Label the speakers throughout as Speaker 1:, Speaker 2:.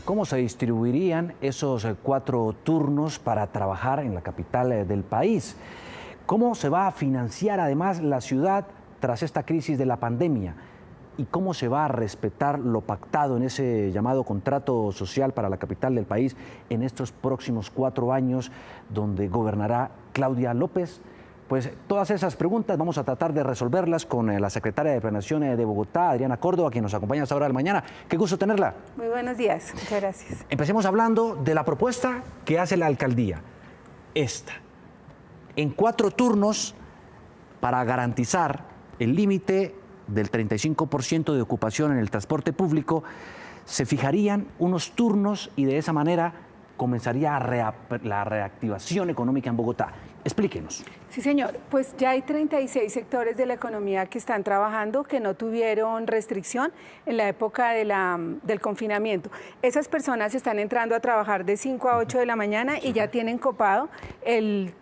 Speaker 1: ¿Cómo se distribuirían esos 4 turnos para trabajar en la capital del país? ¿Cómo se va a financiar además la ciudad tras esta crisis de la pandemia? ¿Y cómo se va a respetar lo pactado en ese llamado contrato social para la capital del país en estos próximos 4 años donde gobernará Claudia López? Pues todas esas preguntas vamos a tratar de resolverlas con la secretaria de Planeación de Bogotá, Adriana Córdoba, quien nos acompaña a esta hora de la mañana. Qué gusto tenerla.
Speaker 2: Muy buenos días, muchas gracias.
Speaker 1: Empecemos hablando de la propuesta que hace la alcaldía. En 4 turnos para garantizar el límite del 35% de ocupación en el transporte público, se fijarían unos turnos y de esa manera comenzaría la reactivación económica en Bogotá. Explíquenos.
Speaker 2: Sí, señor. Pues ya hay 36 sectores de la economía que están trabajando, que no tuvieron restricción en la época del confinamiento. Esas personas están entrando a trabajar de 5 a 8 de la mañana y ya tienen copado el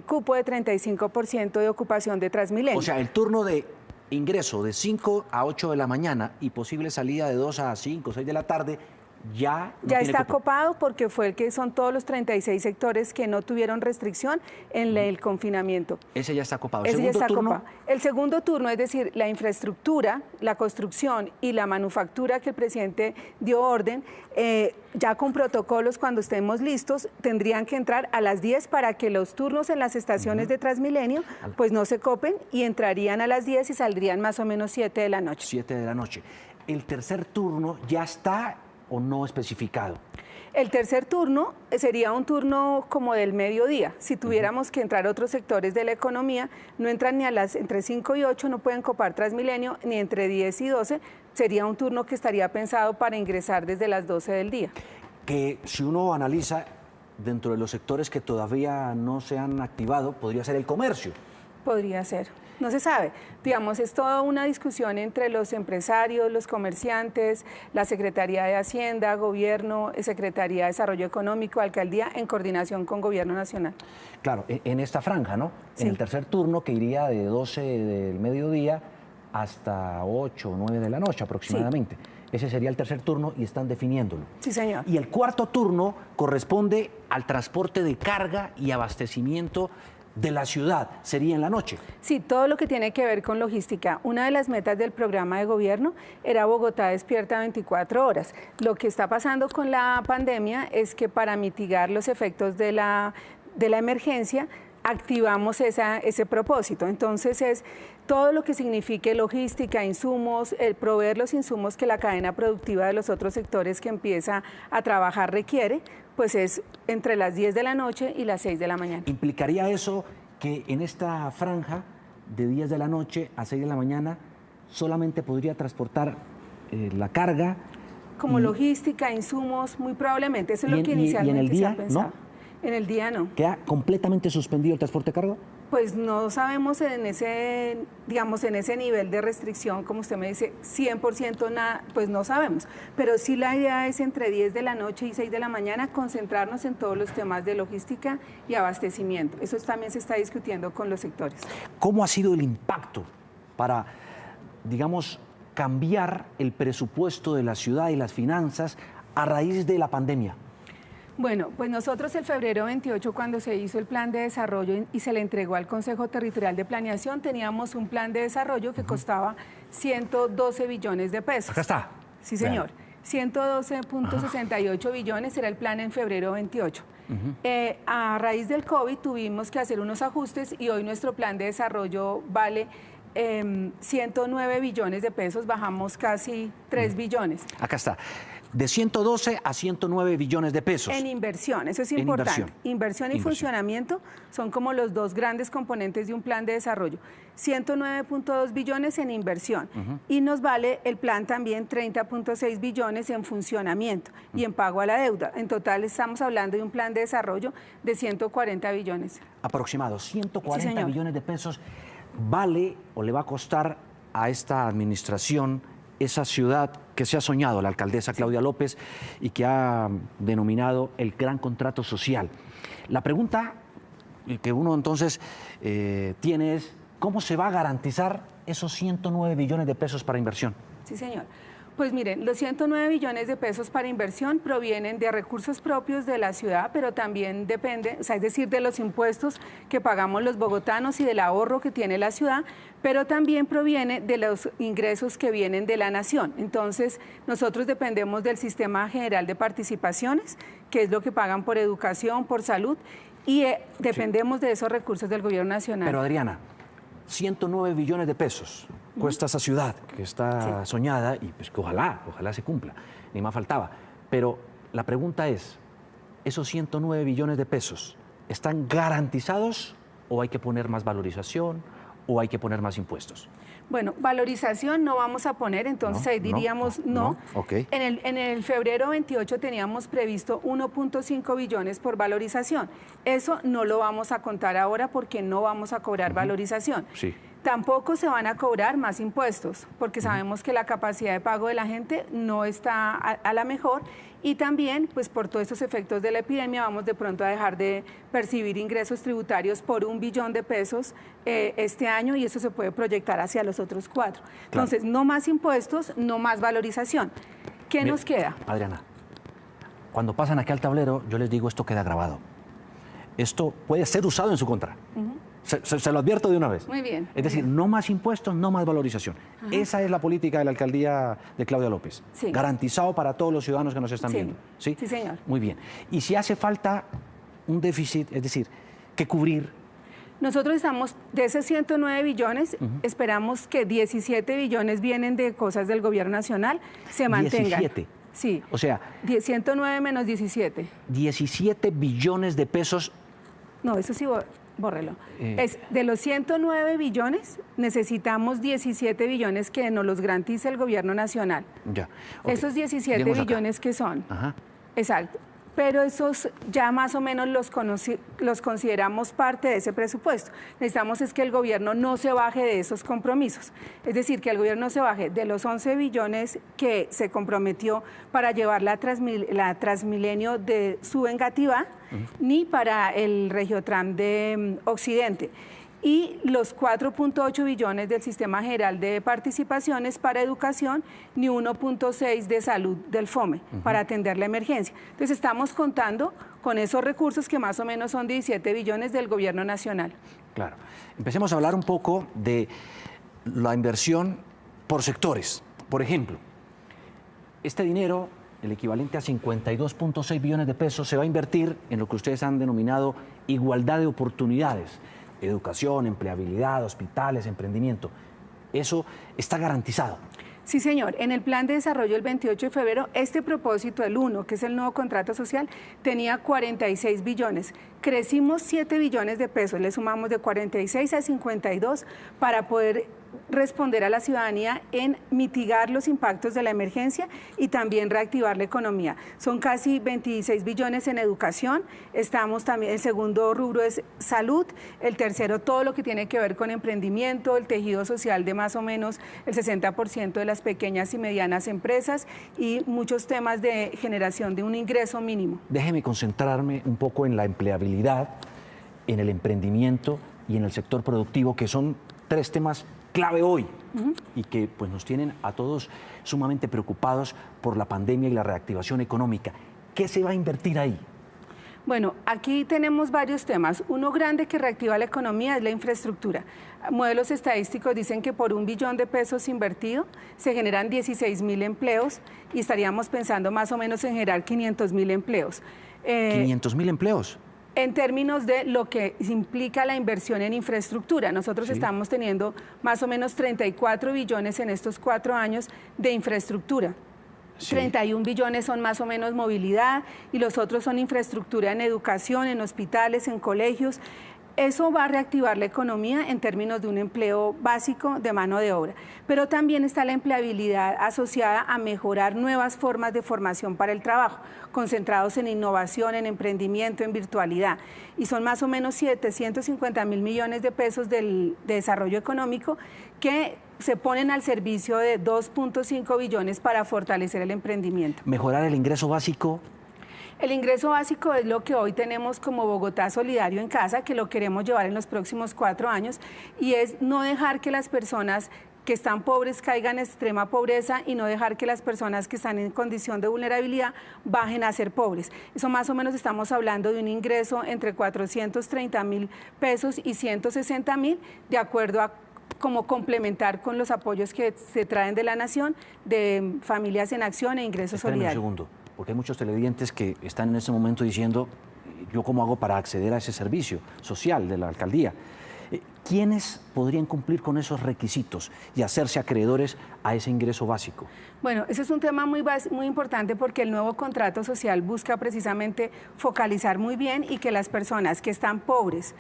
Speaker 2: cupo de 35% de ocupación de Transmilenio.
Speaker 1: O sea, el turno de ingreso de 5 a 8 de la mañana y posible salida de 2 a 5 o 6 de la tarde ya
Speaker 2: está copado porque son todos los 36 sectores que no tuvieron restricción en el confinamiento.
Speaker 1: Ese ya está copado.
Speaker 2: Ese ya está copado. El segundo turno, es decir, la infraestructura, la construcción y la manufactura que el presidente dio orden, ya con protocolos cuando estemos listos, tendrían que entrar a las 10 para que los turnos en las estaciones de Transmilenio pues no se copen y entrarían a las 10 y saldrían más o menos 7 de la noche.
Speaker 1: 7 de la noche. El tercer turno ya está o no especificado.
Speaker 2: El tercer turno sería un turno como del mediodía. Si tuviéramos que entrar otros sectores de la economía, no entran ni entre 5 y 8, no pueden copar Transmilenio, ni entre 10 y 12. Sería un turno que estaría pensado para ingresar desde las 12 del día.
Speaker 1: Que si uno analiza dentro de los sectores que todavía no se han activado, podría ser el comercio.
Speaker 2: Podría ser. No se sabe. Digamos, es toda una discusión entre los empresarios, los comerciantes, la Secretaría de Hacienda, Gobierno, Secretaría de Desarrollo Económico, Alcaldía, en coordinación con Gobierno Nacional.
Speaker 1: Claro, en esta franja, ¿no?
Speaker 2: Sí.
Speaker 1: En el tercer turno, que iría de 12 del mediodía hasta 8 o 9 de la noche aproximadamente. Sí. Ese sería el tercer turno y están definiéndolo.
Speaker 2: Sí, señor.
Speaker 1: Y el cuarto turno corresponde al transporte de carga y abastecimiento de la ciudad, sería en la noche.
Speaker 2: Sí, todo lo que tiene que ver con logística. Una de las metas del programa de gobierno era Bogotá despierta 24 horas. Lo que está pasando con la pandemia es que para mitigar los efectos de la emergencia, activamos ese propósito. Entonces es todo lo que signifique logística, insumos, el proveer los insumos que la cadena productiva de los otros sectores que empieza a trabajar requiere, pues es entre las 10 de la noche y las 6 de la mañana.
Speaker 1: ¿Implicaría eso que en esta franja de 10 de la noche a 6 de la mañana solamente podría transportar la carga?
Speaker 2: Como logística, insumos, muy probablemente. Eso es lo que inicialmente se ha pensado.
Speaker 1: ¿No?
Speaker 2: En el día no.
Speaker 1: ¿Queda completamente suspendido el transporte de carga?
Speaker 2: Pues no sabemos en ese nivel de restricción, como usted me dice, 100% nada, pues no sabemos. Pero sí la idea es entre 10 de la noche y 6 de la mañana concentrarnos en todos los temas de logística y abastecimiento. Eso también se está discutiendo con los sectores.
Speaker 1: ¿Cómo ha sido el impacto para, digamos, cambiar el presupuesto de la ciudad y las finanzas a raíz de la pandemia?
Speaker 2: Bueno, pues nosotros el febrero 28, cuando se hizo el plan de desarrollo y se le entregó al Consejo Territorial de Planeación, teníamos un plan de desarrollo que costaba 112 billones de pesos.
Speaker 1: Acá está.
Speaker 2: Sí, señor. 112.68 billones era el plan en febrero 28. A raíz del COVID tuvimos que hacer unos ajustes y hoy nuestro plan de desarrollo vale 109 billones de pesos, bajamos casi 3 billones.
Speaker 1: Acá está. De 112 a 109 billones de pesos.
Speaker 2: En inversión, eso es importante. Inversión y funcionamiento son como los dos grandes componentes de un plan de desarrollo. 109.2 billones en inversión y nos vale el plan también 30.6 billones en funcionamiento y en pago a la deuda. En total estamos hablando de un plan de desarrollo de 140 billones.
Speaker 1: Aproximado, 140 billones de pesos vale o le va a costar a esta administración esa ciudad que se ha soñado la alcaldesa Claudia López y que ha denominado el gran contrato social. La pregunta que uno entonces tiene es, ¿cómo se va a garantizar esos 109 billones de pesos para inversión?
Speaker 2: Sí, señor. Pues miren, los 109 billones de pesos para inversión provienen de recursos propios de la ciudad, pero también depende, o sea, es decir, de los impuestos que pagamos los bogotanos y del ahorro que tiene la ciudad, pero también proviene de los ingresos que vienen de la nación. Entonces, nosotros dependemos del Sistema General de Participaciones, que es lo que pagan por educación, por salud, y dependemos de esos recursos del gobierno nacional.
Speaker 1: Pero Adriana, 109 billones de pesos cuesta esa ciudad que está soñada y pues que ojalá se cumpla, ni más faltaba. Pero la pregunta es, ¿esos 109 billones de pesos están garantizados o hay que poner más valorización o hay que poner más impuestos?
Speaker 2: Bueno, valorización no vamos a poner, entonces ahí diríamos no.
Speaker 1: Okay.
Speaker 2: En el febrero 28 teníamos previsto 1.5 billones por valorización. Eso no lo vamos a contar ahora porque no vamos a cobrar valorización.
Speaker 1: Sí.
Speaker 2: Tampoco se van a cobrar más impuestos, porque sabemos que la capacidad de pago de la gente no está a la mejor y también, pues por todos estos efectos de la epidemia, vamos de pronto a dejar de percibir ingresos tributarios por 1 billón de pesos este año y eso se puede proyectar hacia los otros 4.
Speaker 1: Claro.
Speaker 2: Entonces, no más impuestos, no más valorización. ¿Qué nos queda?
Speaker 1: Adriana, cuando pasan aquí al tablero, yo les digo, esto queda grabado. Esto puede ser usado en su contra. Se lo advierto de una vez.
Speaker 2: Muy bien.
Speaker 1: Es decir, no más impuestos, no más valorización. Ajá. Esa es la política de la alcaldía de Claudia López.
Speaker 2: Sí.
Speaker 1: Garantizado para todos los ciudadanos que nos están viendo.
Speaker 2: Sí, señor.
Speaker 1: Muy bien. Y si hace falta un déficit, es decir, que cubrir.
Speaker 2: Nosotros estamos, de esos 109 billones, esperamos que 17 billones vienen de cosas del gobierno nacional, se mantengan.
Speaker 1: 17.
Speaker 2: Sí.
Speaker 1: O sea.
Speaker 2: 109 menos 17.
Speaker 1: 17 billones de pesos.
Speaker 2: No, eso sí, bórrelo. Es de los 109 billones, necesitamos 17 billones que nos los garantice el gobierno nacional.
Speaker 1: Ya. Okay.
Speaker 2: Esos 17 billones que son.
Speaker 1: Ajá.
Speaker 2: Exacto. Pero esos ya más o menos los consideramos parte de ese presupuesto. Necesitamos es que el gobierno no se baje de esos compromisos. Es decir, que el gobierno no se baje de los 11 billones que se comprometió para llevar la Transmilenio de su Engativá, ni para el Regiotram de Occidente. Y los 4.8 billones del Sistema General de Participaciones para educación, ni 1.6 de salud del FOME, para atender la emergencia. Entonces estamos contando con esos recursos que más o menos son 17 billones del gobierno nacional.
Speaker 1: Claro. Empecemos a hablar un poco de la inversión por sectores. Por ejemplo, este dinero, el equivalente a 52.6 billones de pesos, se va a invertir en lo que ustedes han denominado igualdad de oportunidades. Educación, empleabilidad, hospitales, emprendimiento. ¿Eso está garantizado?
Speaker 2: Sí, señor. En el Plan de Desarrollo del 28 de febrero, este propósito, el 1, que es el nuevo contrato social, tenía 46 billones. Crecimos 7 billones de pesos, le sumamos de 46 a 52 para poder responder a la ciudadanía en mitigar los impactos de la emergencia y también reactivar la economía. Son casi 26 billones en educación, estamos también, el segundo rubro es salud, el tercero todo lo que tiene que ver con emprendimiento, el tejido social de más o menos el 60% de las pequeñas y medianas empresas y muchos temas de generación de un ingreso mínimo.
Speaker 1: Déjeme concentrarme un poco en la empleabilidad, en el emprendimiento y en el sector productivo, que son 3 temas clave hoy y que pues, nos tienen a todos sumamente preocupados por la pandemia y la reactivación económica. ¿Qué se va a invertir ahí?
Speaker 2: Bueno, aquí tenemos varios temas. Uno grande que reactiva la economía es la infraestructura. Modelos estadísticos dicen que por 1 billón de pesos invertido se generan 16.000 empleos y estaríamos pensando más o menos en generar 500.000 empleos.
Speaker 1: ¿500.000 empleos?
Speaker 2: En términos de lo que implica la inversión en infraestructura. Nosotros estamos teniendo más o menos 34 billones en estos 4 años de infraestructura. 31 billones son más o menos movilidad y los otros son infraestructura en educación, en hospitales, en colegios. Eso va a reactivar la economía en términos de un empleo básico de mano de obra. Pero también está la empleabilidad asociada a mejorar nuevas formas de formación para el trabajo, concentrados en innovación, en emprendimiento, en virtualidad. Y son más o menos 750.000 millones de pesos de desarrollo económico que se ponen al servicio de 2.5 billones para fortalecer el emprendimiento.
Speaker 1: Mejorar el ingreso básico.
Speaker 2: El ingreso básico es lo que hoy tenemos como Bogotá Solidario en Casa, que lo queremos llevar en los próximos 4 años, y es no dejar que las personas que están pobres caigan en extrema pobreza y no dejar que las personas que están en condición de vulnerabilidad bajen a ser pobres. Eso más o menos estamos hablando de un ingreso entre 430.000 pesos y 160.000, de acuerdo a cómo complementar con los apoyos que se traen de la Nación, de Familias en Acción e Ingresos Solidarios.
Speaker 1: Un segundo, porque hay muchos televidentes que están en este momento diciendo, ¿yo cómo hago para acceder a ese servicio social de la alcaldía? ¿Quiénes podrían cumplir con esos requisitos y hacerse acreedores a ese ingreso básico?
Speaker 2: Bueno, ese es un tema muy importante porque el nuevo contrato social busca precisamente focalizar muy bien y que las personas que están pobres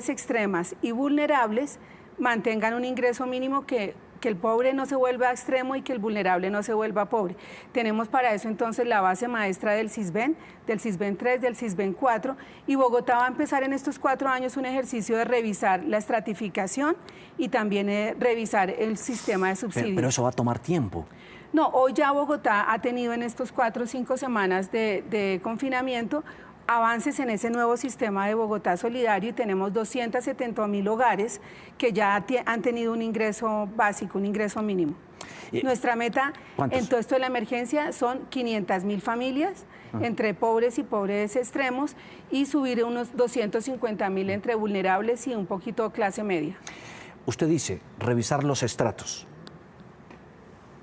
Speaker 2: extremas y vulnerables mantengan un ingreso mínimo, que el pobre no se vuelva extremo y que el vulnerable no se vuelva pobre. Tenemos para eso entonces la base maestra del CISBEN, del CISBEN 3, del CISBEN 4, y Bogotá va a empezar en estos 4 años un ejercicio de revisar la estratificación y también revisar el sistema de subsidios.
Speaker 1: Pero eso va a tomar tiempo.
Speaker 2: No, hoy ya Bogotá ha tenido en estos 4 o 5 semanas de confinamiento avances en ese nuevo sistema de Bogotá Solidario y tenemos 270.000 hogares que ya han tenido un ingreso básico, un ingreso mínimo. Nuestra meta en todo esto de la emergencia son 500.000 familias entre pobres y pobres extremos y subir unos 250.000 entre vulnerables y un poquito clase media.
Speaker 1: Usted dice revisar los estratos.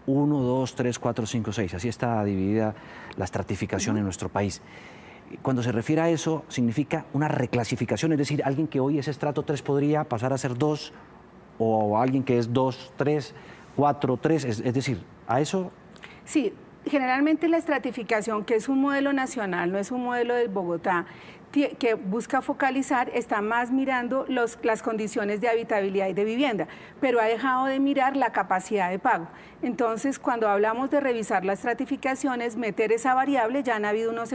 Speaker 1: 1, 2, 3, 4, 5, 6. Así está dividida la estratificación en nuestro país. Cuando se refiere a eso, significa una reclasificación, es decir, alguien que hoy es estrato 3 podría pasar a ser 2, o alguien que es 2, 3, 4, 3, es decir, ¿a eso?
Speaker 2: Sí, generalmente la estratificación, que es un modelo nacional, no es un modelo del Bogotá, que busca focalizar, está más mirando las condiciones de habitabilidad y de vivienda, pero ha dejado de mirar la capacidad de pago. Entonces, cuando hablamos de revisar las estratificaciones, meter esa variable, ya han habido unos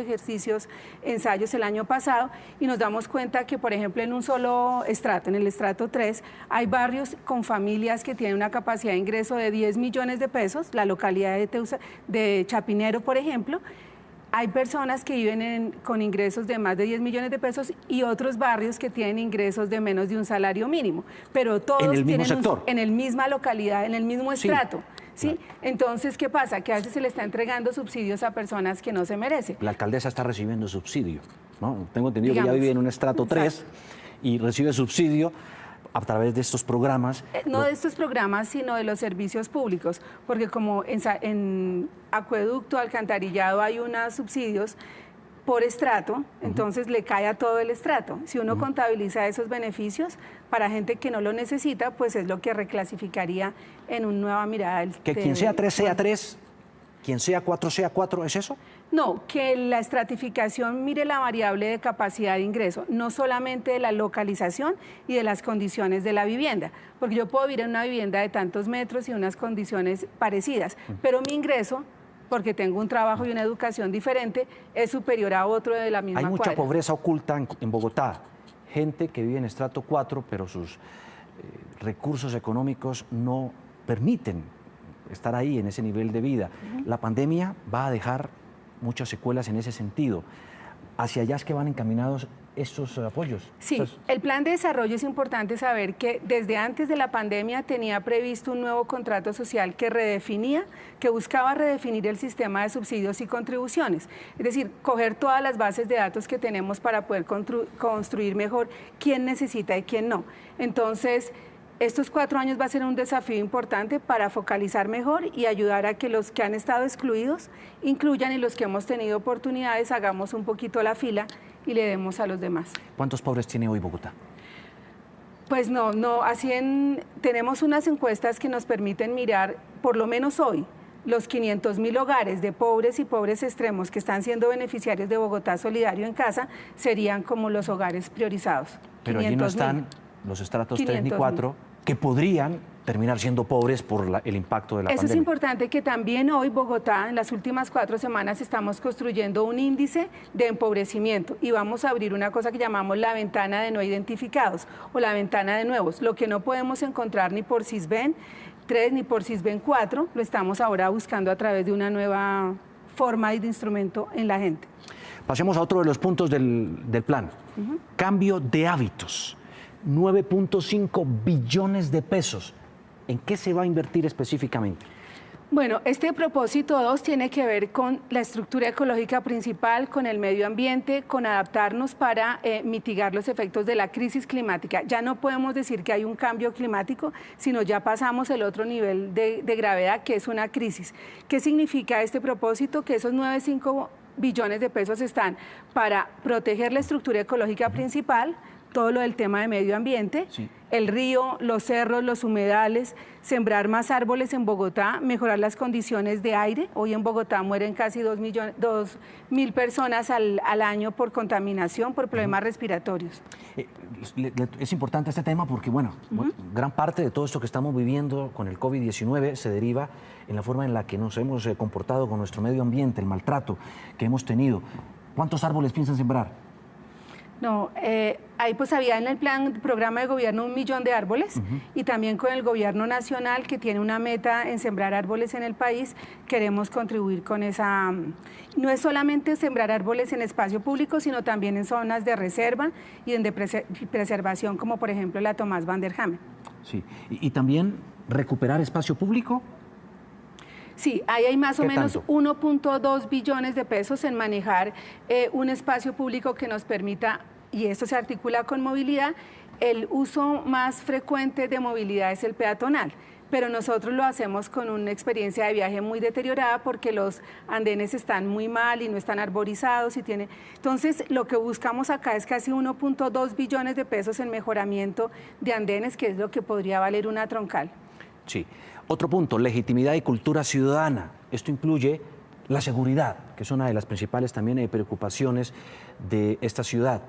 Speaker 2: ensayos el año pasado, y nos damos cuenta que, por ejemplo, en un solo estrato, en el estrato 3, hay barrios con familias que tienen una capacidad de ingreso de 10 millones de pesos, la localidad de Chapinero, por ejemplo. Hay personas que viven con ingresos de más de 10 millones de pesos y otros barrios que tienen ingresos de menos de un salario mínimo, pero todos
Speaker 1: ¿En el mismo
Speaker 2: tienen
Speaker 1: sector?
Speaker 2: En la misma localidad, en el mismo estrato. ¿Sí? Claro. Entonces, ¿qué pasa? Que a veces se le está entregando subsidios a personas que no se merecen.
Speaker 1: La alcaldesa está recibiendo subsidio, ¿no? Tengo entendido que ella vive en un estrato 3 y recibe subsidio a través de estos programas.
Speaker 2: No de estos programas, sino de los servicios públicos, porque como en acueducto, alcantarillado hay unos subsidios por estrato, entonces le cae a todo el estrato. Si uno contabiliza esos beneficios para gente que no lo necesita, pues es lo que reclasificaría en una nueva mirada.
Speaker 1: Que quien sea 3 sea 3, quien sea 4 sea 4, ¿es eso?
Speaker 2: No, que la estratificación mire la variable de capacidad de ingreso, no solamente de la localización y de las condiciones de la vivienda, porque yo puedo vivir en una vivienda de tantos metros y unas condiciones parecidas, pero mi ingreso, porque tengo un trabajo y una educación diferente, es superior a otro de la misma cuadra.
Speaker 1: Hay mucha pobreza oculta en Bogotá, gente que vive en estrato 4, pero sus recursos económicos no permiten estar ahí en ese nivel de vida. La pandemia va a dejar muchas secuelas en ese sentido. ¿Hacia allá es que van encaminados estos apoyos?
Speaker 2: Sí, el plan de desarrollo es importante saber que desde antes de la pandemia tenía previsto un nuevo contrato social que buscaba redefinir el sistema de subsidios y contribuciones. Es decir, coger todas las bases de datos que tenemos para poder construir mejor quién necesita y quién no. Entonces, estos 4 años va a ser un desafío importante para focalizar mejor y ayudar a que los que han estado excluidos incluyan, y los que hemos tenido oportunidades hagamos un poquito la fila y le demos a los demás.
Speaker 1: ¿Cuántos pobres tiene hoy Bogotá?
Speaker 2: Pues no, tenemos unas encuestas que nos permiten mirar, por lo menos hoy, los 500.000 hogares de pobres y pobres extremos que están siendo beneficiarios de Bogotá Solidario en Casa serían como los hogares priorizados.
Speaker 1: Pero allí no están los estratos 3 ni 4 que podrían terminar siendo pobres por el impacto de la pandemia.
Speaker 2: Eso es importante, que también hoy Bogotá, en las últimas 4 semanas, estamos construyendo un índice de empobrecimiento y vamos a abrir una cosa que llamamos la ventana de no identificados o la ventana de nuevos. Lo que no podemos encontrar ni por CISBEN 3 ni por CISBEN 4, lo estamos ahora buscando a través de una nueva forma de instrumento en la gente.
Speaker 1: Pasemos a otro de los puntos del plan. Cambio de hábitos. 9.5 billones de pesos ¿En qué se va a invertir específicamente?
Speaker 2: Bueno, este propósito 2 tiene que ver con la estructura ecológica principal, con el medio ambiente, con adaptarnos para mitigar los efectos de la crisis climática. Ya no podemos decir que hay un cambio climático, sino ya pasamos el otro nivel de gravedad, que es una crisis. ¿Qué significa este propósito? Que esos 9,5 billones de pesos están para proteger la estructura ecológica principal, todo lo del tema de medio ambiente, sí, el río, los cerros, los humedales, sembrar más árboles en Bogotá, mejorar las condiciones de aire. Hoy en Bogotá mueren casi 2.000 personas al año por contaminación, por problemas respiratorios.
Speaker 1: Es importante este tema porque, bueno, gran parte de todo esto que estamos viviendo con el COVID-19 se deriva en la forma en la que nos hemos comportado con nuestro medio ambiente, el maltrato que hemos tenido. ¿Cuántos árboles piensan sembrar?
Speaker 2: No, ahí pues había en el programa de gobierno 1 millón de árboles y también con el gobierno nacional, que tiene una meta en sembrar árboles en el país, queremos contribuir con esa. No es solamente sembrar árboles en espacio público, sino también en zonas de reserva y de preservación, como por ejemplo la Tomás Van der Hamen.
Speaker 1: Sí, y también recuperar espacio público.
Speaker 2: Sí, ahí hay más o menos 1.2 billones de pesos en manejar un espacio público que nos permita, y esto se articula con movilidad. El uso más frecuente de movilidad es el peatonal, pero nosotros lo hacemos con una experiencia de viaje muy deteriorada porque los andenes están muy mal y no están arborizados. Entonces, lo que buscamos acá es casi 1.2 billones de pesos en mejoramiento de andenes, que es lo que podría valer una troncal.
Speaker 1: Sí. Otro punto, legitimidad y cultura ciudadana. Esto incluye la seguridad, que es una de las principales también preocupaciones de esta ciudad.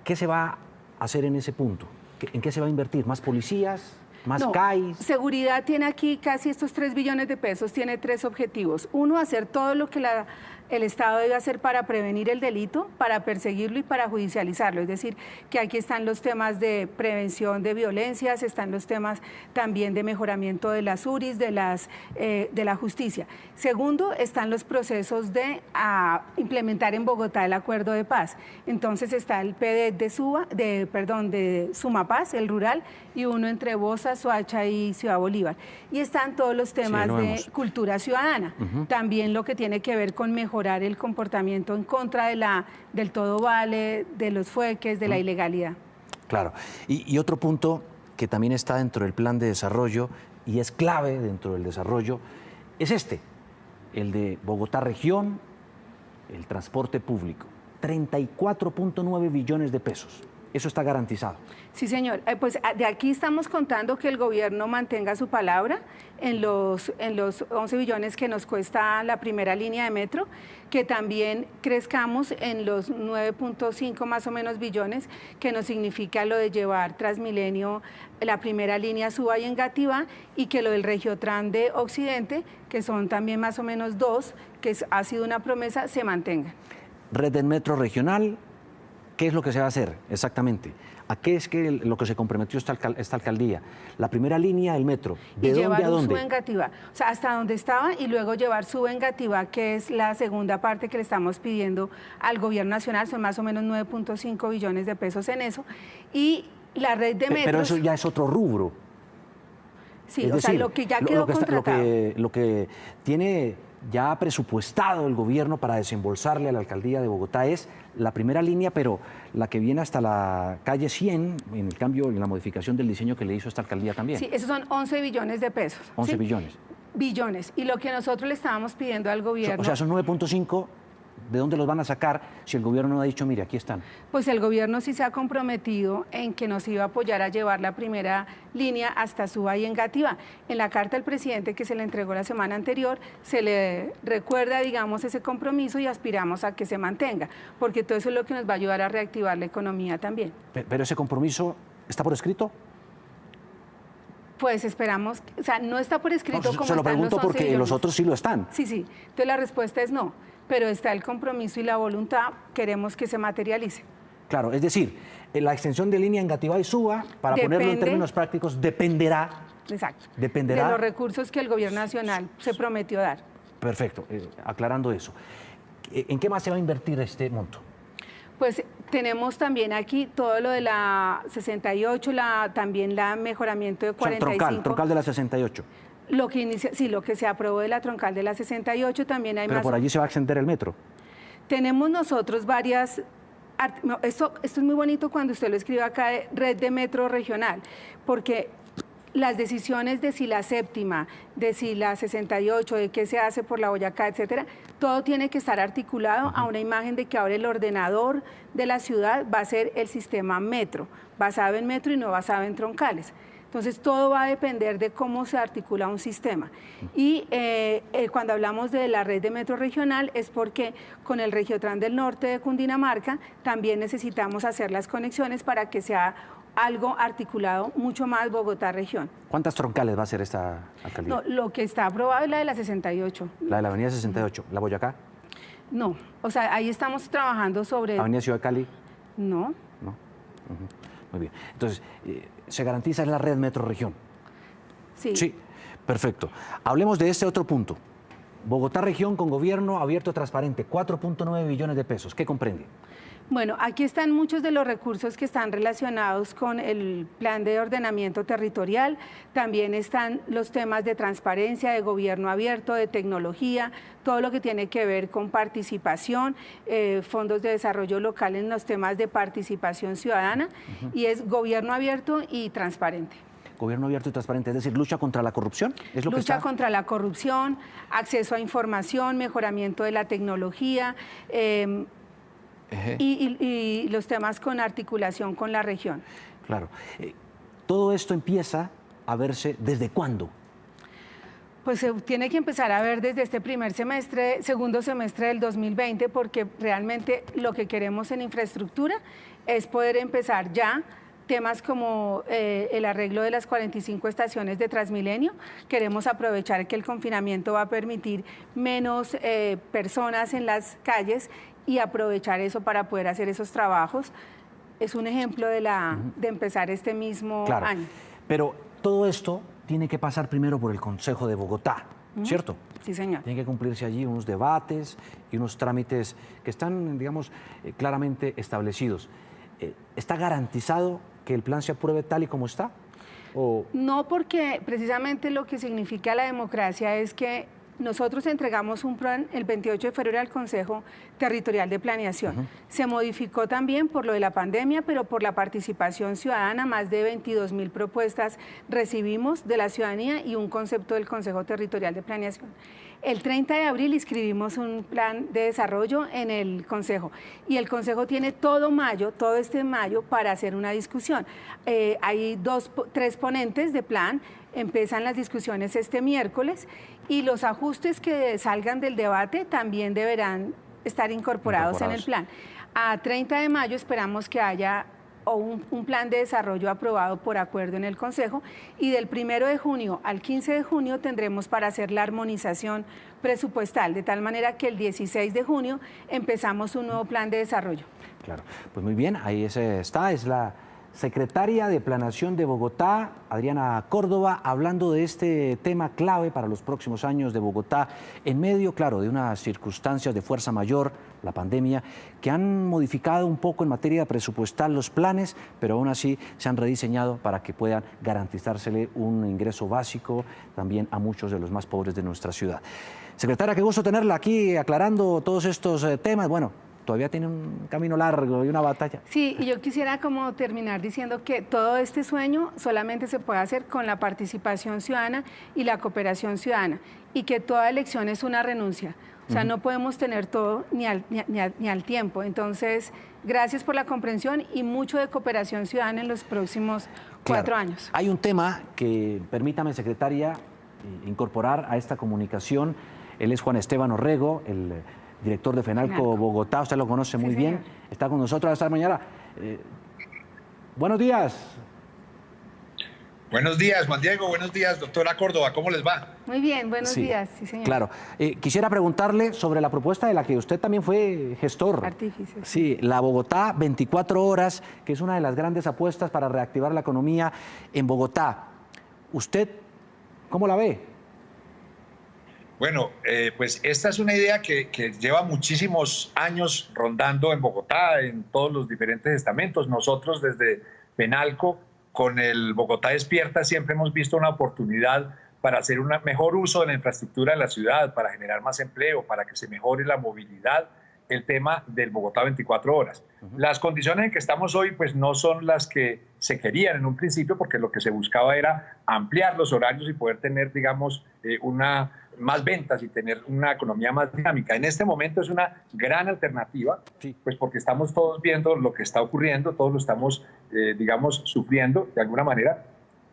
Speaker 1: ¿Qué se va a hacer en ese punto? ¿En qué se va a invertir? ¿Más policías? ¿Más CAIs?
Speaker 2: Seguridad tiene aquí casi estos 3 billones de pesos, tiene 3 objetivos. Uno, hacer todo lo que el Estado debe hacer para prevenir el delito, para perseguirlo y para judicializarlo. Es decir, que aquí están los temas de prevención de violencias, están los temas también de mejoramiento de las URIs, de la justicia. Segundo, están los procesos de implementar en Bogotá el acuerdo de paz. Entonces está el PD de Sumapaz, el rural, y uno entre Bosa, Soacha y Ciudad Bolívar. Y están todos los temas de cultura ciudadana. También lo que tiene que ver con mejorar el comportamiento en contra del todo vale, de los fueques, de la ilegalidad.
Speaker 1: Claro. Y otro punto que también está dentro del plan de desarrollo y es clave dentro del desarrollo es el de Bogotá Región, el transporte público. 34.9 billones de pesos. Eso está garantizado.
Speaker 2: Sí, señor. Pues de aquí estamos contando que el gobierno mantenga su palabra en los 11 billones que nos cuesta la primera línea de metro, que también crezcamos en los 9.5 más o menos billones, que nos significa lo de llevar Transmilenio, la primera línea Suba y Engativá, y que lo del Regiotran de Occidente, que son también más o menos 2, que ha sido una promesa, se mantenga.
Speaker 1: Red del metro regional. ¿Qué es lo que se va a hacer exactamente? ¿A qué es lo que se comprometió esta alcaldía? La primera línea del metro, ¿de dónde a dónde?
Speaker 2: Suba Engativá, o sea, hasta donde estaba, y luego llevar Suba Engativá, que es la segunda parte que le estamos pidiendo al gobierno nacional, son más o menos 9.5 billones de pesos en eso, y la red de metros...
Speaker 1: Pero eso ya es otro rubro.
Speaker 2: Sí, o sea, lo que ya quedó contratado.
Speaker 1: Lo que tiene ya presupuestado el gobierno para desembolsarle a la alcaldía de Bogotá es la primera línea, pero la que viene hasta la calle 100, en el cambio, en la modificación del diseño que le hizo esta alcaldía también.
Speaker 2: Sí, esos son 11 billones de pesos.
Speaker 1: 11
Speaker 2: ¿sí?
Speaker 1: billones.
Speaker 2: Billones. Y lo que nosotros le estábamos pidiendo al gobierno...
Speaker 1: O sea, son 9.5, ¿de dónde los van a sacar si el gobierno no ha dicho, mire, aquí están?
Speaker 2: Pues el gobierno sí se ha comprometido en que nos iba a apoyar a llevar la primera línea hasta Suba y Engativá. En la carta al presidente que se le entregó la semana anterior, se le recuerda, digamos, ese compromiso y aspiramos a que se mantenga, porque todo eso es lo que nos va a ayudar a reactivar la economía también.
Speaker 1: ¿Pero ese compromiso está por escrito?
Speaker 2: Pues esperamos, o sea, no está por escrito como
Speaker 1: se lo pregunto porque
Speaker 2: billones.
Speaker 1: Los otros sí lo están.
Speaker 2: Sí, sí. Entonces la respuesta es no, pero está el compromiso y la voluntad, queremos que se materialice.
Speaker 1: Claro, es decir, la extensión de línea Engativá y Suba, para ponerlo en términos prácticos, dependerá.
Speaker 2: Exacto.
Speaker 1: Dependerá
Speaker 2: de los recursos que el gobierno nacional se prometió dar.
Speaker 1: Perfecto, aclarando eso. ¿En qué más se va a invertir este monto?
Speaker 2: Pues tenemos también aquí todo lo de la 68, también la mejoramiento de 45.
Speaker 1: O sea, troncal de la 68.
Speaker 2: Lo que inicia, sí, lo que se aprobó de la troncal de la 68, también hay
Speaker 1: Pero
Speaker 2: más.
Speaker 1: por allí se va a extender el metro.
Speaker 2: Tenemos nosotros varias. Esto es muy bonito cuando usted lo escribe acá, de red de metro regional, porque las decisiones de si la séptima, de si la 68, de qué se hace por la Boyacá, etcétera, todo tiene que estar articulado a una imagen de que ahora el ordenador de la ciudad va a ser el sistema metro, basado en metro y no basado en troncales. Entonces, todo va a depender de cómo se articula un sistema. Y cuando hablamos de la red de metro regional es porque con el Regiotran del Norte de Cundinamarca también necesitamos hacer las conexiones para que sea algo articulado mucho más Bogotá-región.
Speaker 1: ¿Cuántas troncales va a ser esta alcaldía?
Speaker 2: No, lo que está aprobado es la de la 68.
Speaker 1: La de la avenida 68. ¿La Boyacá?
Speaker 2: No, o sea, ahí estamos trabajando sobre...
Speaker 1: ¿Avenida Ciudad de Cali?
Speaker 2: No.
Speaker 1: No. Muy bien. Entonces, ¿se garantiza la red metro-región?
Speaker 2: Sí.
Speaker 1: Sí, perfecto. Hablemos de este otro punto. Bogotá-región con gobierno abierto y transparente, 4.9 billones de pesos. ¿Qué comprende?
Speaker 2: Bueno, aquí están muchos de los recursos que están relacionados con el plan de ordenamiento territorial, también están los temas de transparencia, de gobierno abierto, de tecnología, todo lo que tiene que ver con participación, fondos de desarrollo local en los temas de participación ciudadana, y es gobierno abierto y transparente.
Speaker 1: Gobierno abierto y transparente, es decir, lucha contra la corrupción. ¿Es lo
Speaker 2: lucha contra la corrupción, acceso a información, mejoramiento de la tecnología, y los temas con articulación con la región.
Speaker 1: Claro. ¿Todo esto empieza a verse desde cuándo?
Speaker 2: Pues se tiene que empezar a ver desde este segundo semestre del 2020, porque realmente lo que queremos en infraestructura es poder empezar ya temas como el arreglo de las 45 estaciones de Transmilenio. Queremos aprovechar que el confinamiento va a permitir menos personas en las calles y aprovechar eso para poder hacer esos trabajos. Es un ejemplo de empezar este mismo año.
Speaker 1: Pero todo esto tiene que pasar primero por el Consejo de Bogotá, ¿cierto?
Speaker 2: Sí, señor.
Speaker 1: Tienen que cumplirse allí unos debates y unos trámites que están, digamos, claramente establecidos. ¿Está garantizado que el plan se apruebe tal y como está?
Speaker 2: No, porque precisamente lo que significa la democracia es que nosotros entregamos un plan el 28 de febrero al Consejo Territorial de Planeación. Se modificó también por lo de la pandemia, pero por la participación ciudadana, más de 22.000 propuestas recibimos de la ciudadanía y un concepto del Consejo Territorial de Planeación. El 30 de abril inscribimos un plan de desarrollo en el Consejo y el Consejo tiene todo este mayo para hacer una discusión. Hay 3 ponentes de plan, empiezan las discusiones este miércoles y los ajustes que salgan del debate también deberán estar incorporados en el plan. A 30 de mayo esperamos que haya un plan de desarrollo aprobado por acuerdo en el Consejo y del 1 de junio al 15 de junio tendremos para hacer la armonización presupuestal, de tal manera que el 16 de junio empezamos un nuevo plan de desarrollo.
Speaker 1: Claro, pues muy bien, ahí está, es la secretaria de Planeación de Bogotá, Adriana Córdoba, hablando de este tema clave para los próximos años de Bogotá, en medio, claro, de unas circunstancias de fuerza mayor, la pandemia, que han modificado un poco en materia presupuestal los planes, pero aún así se han rediseñado para que puedan garantizársele un ingreso básico también a muchos de los más pobres de nuestra ciudad. Secretaria, qué gusto tenerla aquí aclarando todos estos temas. Bueno, todavía tiene un camino largo y una batalla.
Speaker 2: Sí, y yo quisiera como terminar diciendo que todo este sueño solamente se puede hacer con la participación ciudadana y la cooperación ciudadana, y que toda elección es una renuncia. O sea, no podemos tener todo ni al tiempo. Entonces, gracias por la comprensión y mucho de cooperación ciudadana en los próximos 4 años.
Speaker 1: Hay un tema que, permítame, secretaria, incorporar a esta comunicación. Él es Juan Esteban Orrego, el director de FENALCO Bogotá, usted lo conoce muy bien, está con nosotros esta mañana. Buenos días.
Speaker 3: Buenos días, Juan Diego, buenos días, doctora Córdoba, ¿cómo les va?
Speaker 2: Muy bien, buenos días, sí señor.
Speaker 1: Claro, quisiera preguntarle sobre la propuesta de la que usted también fue gestor.
Speaker 2: Artífice.
Speaker 1: Sí, la Bogotá 24 horas, que es una de las grandes apuestas para reactivar la economía en Bogotá. ¿Usted cómo la ve?
Speaker 3: Bueno, pues esta es una idea que lleva muchísimos años rondando en Bogotá, en todos los diferentes estamentos. Nosotros desde Penalco, con el Bogotá Despierta, siempre hemos visto una oportunidad para hacer un mejor uso de la infraestructura de la ciudad, para generar más empleo, para que se mejore la movilidad, el tema del Bogotá 24 horas. Las condiciones en que estamos hoy pues no son las que se querían en un principio, porque lo que se buscaba era ampliar los horarios y poder tener, digamos, más ventas y tener una economía más dinámica. En este momento es una gran alternativa, pues porque estamos todos viendo lo que está ocurriendo, todos lo estamos, digamos, sufriendo de alguna manera,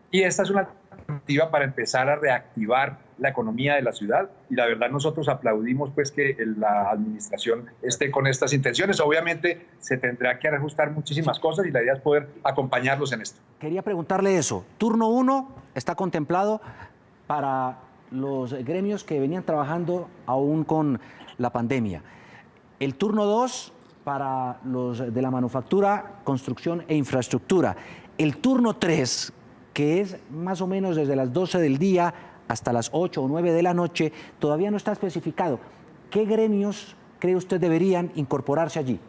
Speaker 3: y esta es una alternativa para empezar a reactivar la economía de la ciudad, y la verdad nosotros aplaudimos pues que la administración esté con estas intenciones. Obviamente se tendrá que ajustar muchísimas cosas y la idea es poder acompañarlos en esto.
Speaker 1: Quería preguntarle eso. Turno 1 está contemplado para los gremios que venían trabajando aún con la pandemia. El turno 2 para los de la manufactura, construcción e infraestructura. El turno 3, que es más o menos desde las 12 del día hasta las 8 o 9 de la noche, todavía no está especificado. ¿Qué gremios cree usted deberían incorporarse allí?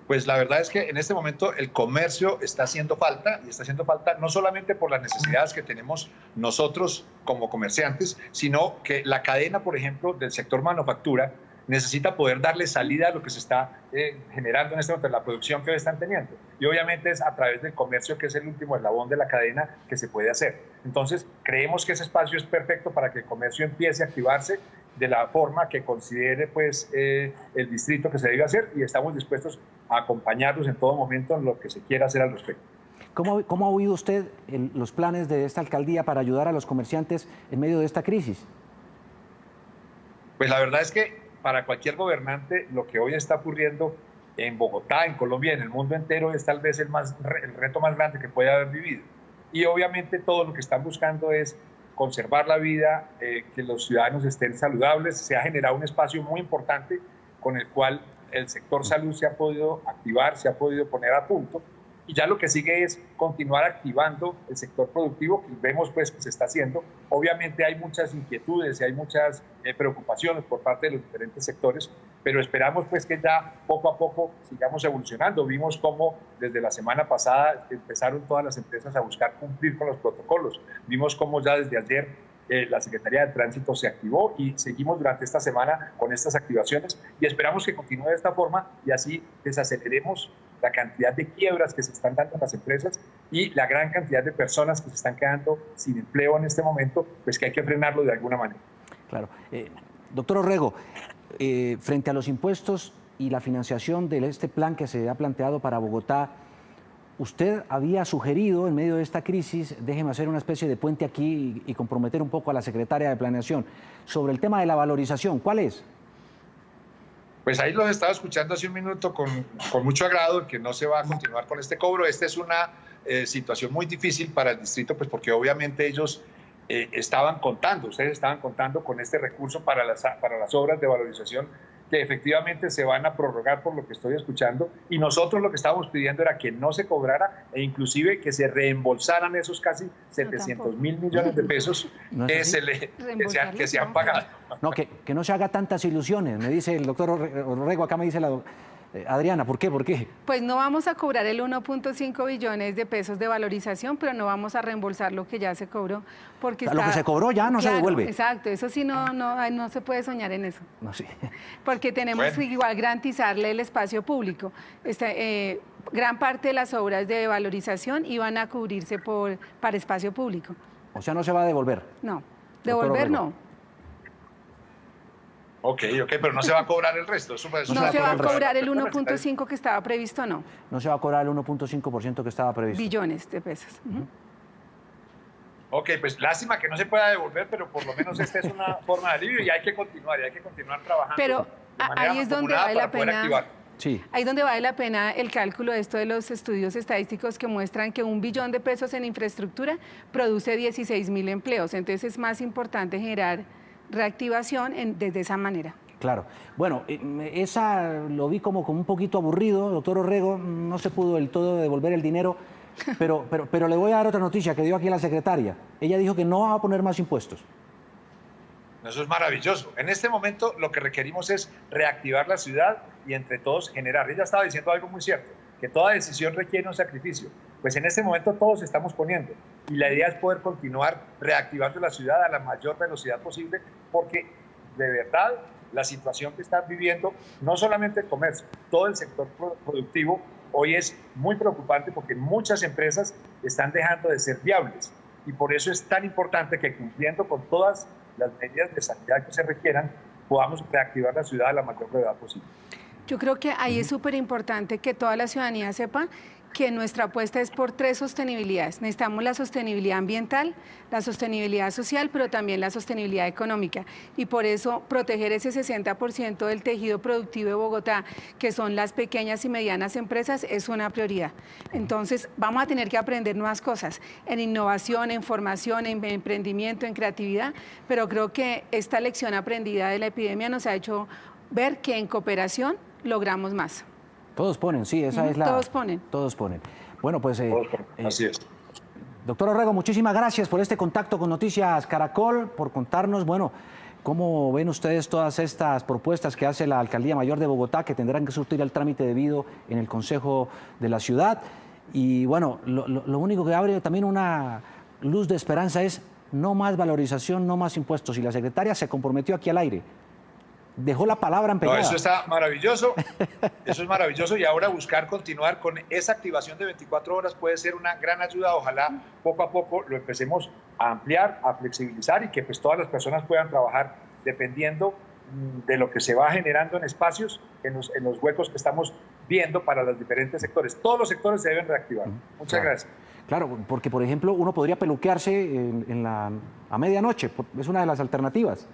Speaker 3: Pues la verdad es que en este momento el comercio está haciendo falta, y está haciendo falta no solamente por las necesidades que tenemos nosotros como comerciantes, sino que la cadena, por ejemplo, del sector manufactura necesita poder darle salida a lo que se está generando en este momento, la producción que hoy están teniendo. Y obviamente es a través del comercio, que es el último eslabón de la cadena, que se puede hacer. Entonces, creemos que ese espacio es perfecto para que el comercio empiece a activarse de la forma que considere pues, el distrito que se debe hacer, y estamos dispuestos a acompañarlos en todo momento en lo que se quiera hacer al respecto.
Speaker 1: ¿Cómo ha oído usted los planes de esta alcaldía para ayudar a los comerciantes en medio de esta crisis?
Speaker 3: Pues la verdad es que para cualquier gobernante lo que hoy está ocurriendo en Bogotá, en Colombia, en el mundo entero, es tal vez el reto más grande que puede haber vivido. Y obviamente todo lo que están buscando es conservar la vida, que los ciudadanos estén saludables. Se ha generado un espacio muy importante con el cual el sector salud se ha podido activar, se ha podido poner a punto, y ya lo que sigue es continuar activando el sector productivo, que vemos pues que se está haciendo. Obviamente hay muchas inquietudes y hay muchas preocupaciones por parte de los diferentes sectores, pero esperamos pues que ya poco a poco sigamos evolucionando. Vimos cómo desde la semana pasada empezaron todas las empresas a buscar cumplir con los protocolos. Vimos cómo ya desde ayer la Secretaría de Tránsito se activó, y seguimos durante esta semana con estas activaciones, y esperamos que continúe de esta forma y así desaceleremos la cantidad de quiebras que se están dando en las empresas y la gran cantidad de personas que se están quedando sin empleo en este momento, pues que hay que frenarlo de alguna manera.
Speaker 1: Claro. Doctor Orrego, frente a los impuestos y la financiación de este plan que se ha planteado para Bogotá, usted había sugerido en medio de esta crisis, déjeme hacer una especie de puente aquí y comprometer un poco a la secretaria de Planeación, sobre el tema de la valorización. ¿Cuál es?
Speaker 3: Pues ahí los estaba escuchando hace un minuto con mucho agrado, que no se va a continuar con este cobro. Esta es una situación muy difícil para el distrito, pues porque obviamente ellos ustedes estaban contando con este recurso para las obras de valorización, que efectivamente se van a prorrogar por lo que estoy escuchando, y nosotros lo que estábamos pidiendo era que no se cobrara, e inclusive que se reembolsaran esos casi 700.000 millones de pesos que se han pagado.
Speaker 1: No, que no se haga tantas ilusiones, me dice el doctor Orrego, acá me dice la Adriana, ¿por qué? ¿Por qué?
Speaker 2: Pues no vamos a cobrar el 1.5 billones de pesos de valorización, pero no vamos a reembolsar lo que ya se cobró, porque
Speaker 1: lo que se cobró ya no se devuelve.
Speaker 2: Exacto, eso sí no se puede soñar en eso.
Speaker 1: No, sí.
Speaker 2: Porque tenemos que igual garantizarle el espacio público. Gran parte de las obras de valorización iban a cubrirse para espacio público.
Speaker 1: O sea, no se va a devolver.
Speaker 2: No, devolver no.
Speaker 3: Ok, pero no se va a cobrar el resto.
Speaker 2: No se va a cobrar el 1.5 que estaba previsto, no.
Speaker 1: No se va a cobrar el 1.5% que estaba previsto.
Speaker 2: Billones de pesos.
Speaker 3: Ok, pues lástima que no se pueda devolver, pero por lo menos esta es una forma de alivio, y hay que continuar trabajando.
Speaker 2: Pero ahí es donde vale la pena.
Speaker 1: Sí.
Speaker 2: Ahí es donde vale la pena el cálculo de esto de los estudios estadísticos que muestran que 1 billón de pesos en infraestructura produce 16.000 empleos. Entonces es más importante generar reactivación desde esa manera.
Speaker 1: Claro. Bueno, esa lo vi como un poquito aburrido, doctor Orrego, no se pudo del todo devolver el dinero, pero le voy a dar otra noticia que dio aquí la secretaria. Ella dijo que no va a poner más impuestos.
Speaker 3: Eso es maravilloso. En este momento lo que requerimos es reactivar la ciudad y entre todos generar. Ella estaba diciendo algo muy cierto, que toda decisión requiere un sacrificio. Pues en este momento todos estamos poniendo. Y la idea es poder continuar reactivando la ciudad a la mayor velocidad posible, porque de verdad la situación que están viviendo, no solamente el comercio, todo el sector productivo, hoy es muy preocupante porque muchas empresas están dejando de ser viables. Y por eso es tan importante que, cumpliendo con todas las medidas de sanidad que se requieran, podamos reactivar la ciudad a la mayor brevedad posible.
Speaker 2: Yo creo que ahí es súper importante que toda la ciudadanía sepa que nuestra apuesta es por 3 sostenibilidades. Necesitamos la sostenibilidad ambiental, la sostenibilidad social, pero también la sostenibilidad económica. Y por eso proteger ese 60% del tejido productivo de Bogotá, que son las pequeñas y medianas empresas, es una prioridad. Entonces vamos a tener que aprender nuevas cosas en innovación, en formación, en emprendimiento, en creatividad, pero creo que esta lección aprendida de la epidemia nos ha hecho ver que en cooperación logramos más.
Speaker 1: Todos ponen, sí, esa es la...
Speaker 2: Todos ponen.
Speaker 1: Todos ponen. Bueno, pues...
Speaker 3: así es.
Speaker 1: Doctor Orrego, muchísimas gracias por este contacto con Noticias Caracol, por contarnos, bueno, cómo ven ustedes todas estas propuestas que hace la Alcaldía Mayor de Bogotá, que tendrán que surtir el trámite debido en el Consejo de la Ciudad. Y bueno, lo único que abre también una luz de esperanza es no más valorización, no más impuestos. Y la secretaria se comprometió aquí al aire. Dejó la palabra empeñada.
Speaker 3: No, eso está maravilloso, eso es maravilloso, y ahora buscar continuar con esa activación de 24 horas puede ser una gran ayuda. Ojalá poco a poco lo empecemos a ampliar, a flexibilizar, y que pues todas las personas puedan trabajar dependiendo de lo que se va generando en espacios, en los huecos que estamos viendo para los diferentes sectores. Todos los sectores se deben reactivar. Muchas gracias.
Speaker 1: Claro, porque por ejemplo uno podría peluquearse a medianoche, es una de las alternativas.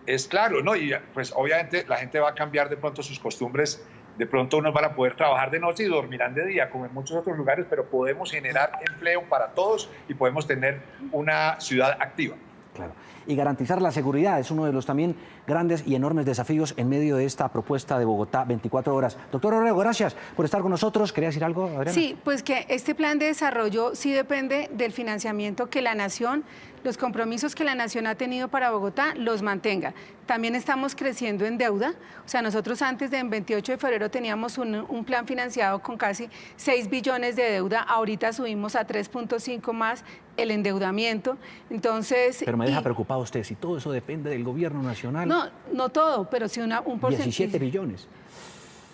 Speaker 3: Es claro, ¿no? Y pues obviamente la gente va a cambiar de pronto sus costumbres, de pronto unos van a poder trabajar de noche y dormirán de día, como en muchos otros lugares, pero podemos generar empleo para todos y podemos tener una ciudad activa.
Speaker 1: Claro. Y garantizar la seguridad es uno de los también grandes y enormes desafíos en medio de esta propuesta de Bogotá 24 horas. Doctor Orrego, gracias por estar con nosotros. ¿Quería decir algo, Adriana?
Speaker 2: Sí, pues que este plan de desarrollo sí depende del financiamiento que la Nación, los compromisos que la Nación ha tenido para Bogotá, los mantenga. También estamos creciendo en deuda. O sea, nosotros antes del 28 de febrero teníamos un plan financiado con casi 6 billones de deuda. Ahorita subimos a 3.5 más el endeudamiento. Entonces...
Speaker 1: Pero me deja preocupado usted, si todo eso depende del gobierno nacional.
Speaker 2: No todo, pero sí un porcentaje.
Speaker 1: 17 billones.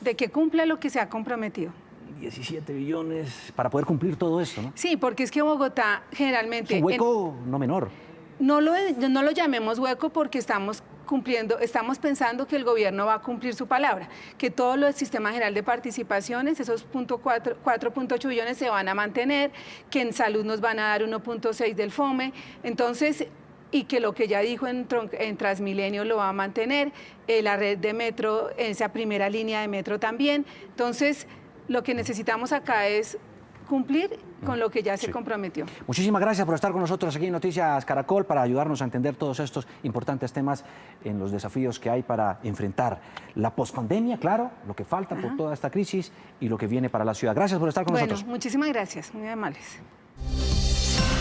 Speaker 2: De que cumpla lo que se ha comprometido.
Speaker 1: 17 billones para poder cumplir todo esto, ¿no?
Speaker 2: Sí, porque es que Bogotá generalmente...
Speaker 1: Es un hueco no menor.
Speaker 2: No lo llamemos hueco porque estamos pensando que el gobierno va a cumplir su palabra, que todo lo del Sistema General de Participaciones, esos 4.8 billones se van a mantener, que en salud nos van a dar 1.6 del FOME, entonces... y que lo que ya dijo en Transmilenio lo va a mantener, la red de metro, esa primera línea de metro también. Entonces, lo que necesitamos acá es cumplir con lo que ya se comprometió.
Speaker 1: Muchísimas gracias por estar con nosotros aquí en Noticias Caracol para ayudarnos a entender todos estos importantes temas en los desafíos que hay para enfrentar la pospandemia, claro, lo que falta por toda esta crisis y lo que viene para la ciudad. Gracias por estar con nosotros.
Speaker 2: Muchísimas gracias, muy amables.